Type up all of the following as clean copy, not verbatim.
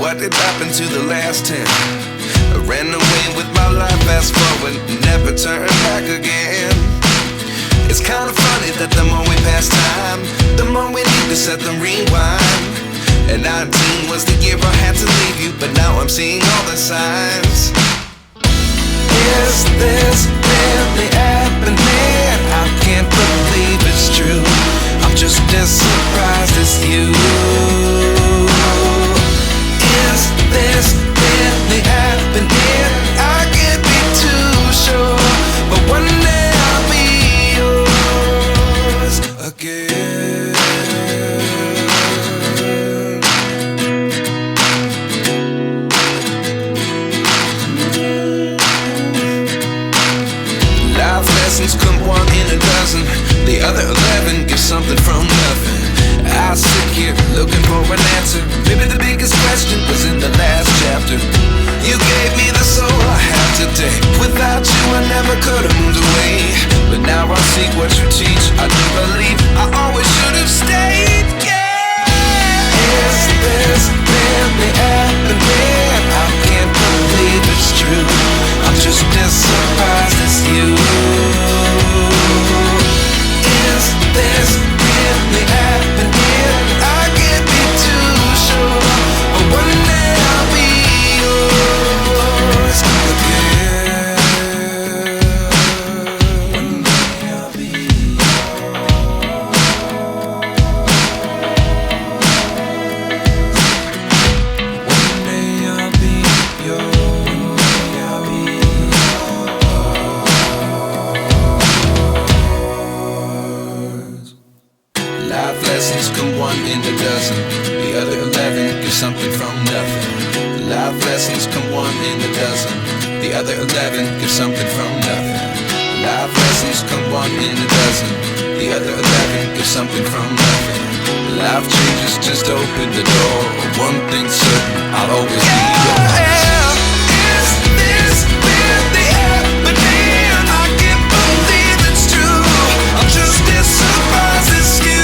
What did happen to the last 10? I ran away with my life, fast forward, never turn back again. It's kinda funny that the more we pass time, the more we need to set the rewind. And 19 was the year I had to leave you, but now I'm seeing all the signs. Is this really happening? I can't believe it's true. I'm just as surprised as you. Is this really happening? I can't be too sure, but one day I'll be yours again. Life lessons come one in a dozen. The other 11 give something from nothing. I sit here looking for an answer. Maybe the biggest question was in the last chapter. You gave me the soul I have today. Without you I never could have moved away. But now I see what you teach. I do believe I always should have stayed. Yeah. Is this really happening? I can't believe it's true. I'm just as surprised as you. Is this really happening? I can't be too sure, but one day I'll be yours again. One day I'll be One day I'll be yours. I'll be yours. Life lessons come one in a dozen. The other 11 give something from nothing. Life lessons come one in a dozen. The other 11 give something from nothing. Life lessons come one in a dozen. The other 11 give something from nothing. Life changes just open the door. One thing's certain, I'll always be yours. Is this really happening? I can't believe it's true. I'm just as surprised as you.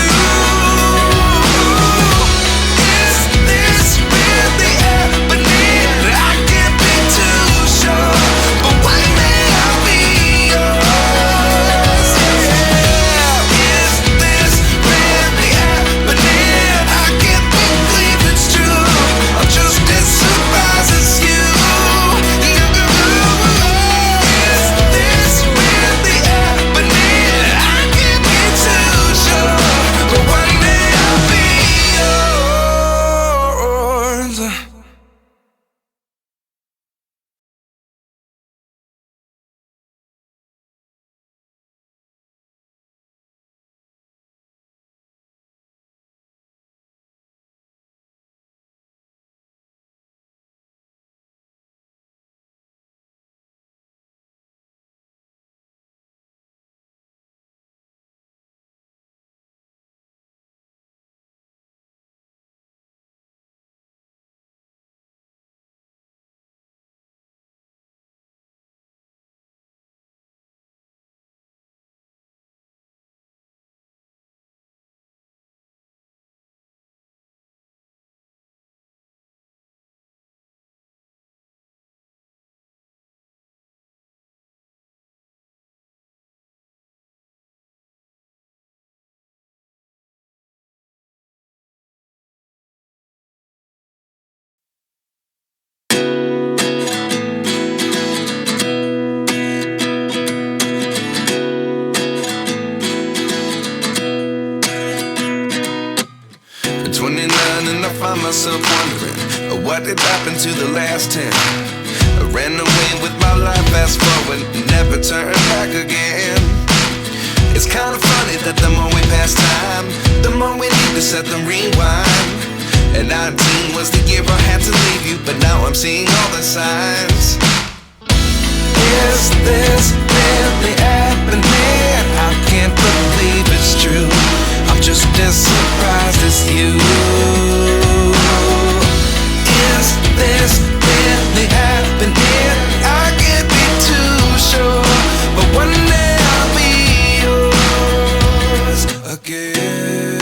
Is this really happening? I can't be too sure, but one day I'll be yours. Yeah. Is this really happening? I can't believe it's true. I'm just as surprised as you. Is this really happening? I can't be too sure, but one day I'll be yours. At 29 and I find myself wondering what did happen to the last 10. I ran away with my life, fast forward, never turn back again. It's kinda funny that the more we pass time, the more we need to set the rewind. And 19 was the year I had to leave you, but now I'm seeing all the signs. Is this really happening? I can't believe it's true. I'm just as surprised as you. Is this really happening? I can't be too sure, but one day I'll be yours again.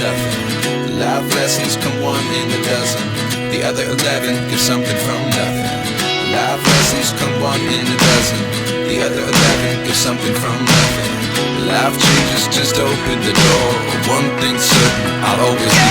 nothing. The life lessons come one in a dozen. The other 11 give something from nothing. The life lessons come one in a dozen. The other 11 give something from nothing. Life changes just open the door. One thing's certain, I'll always be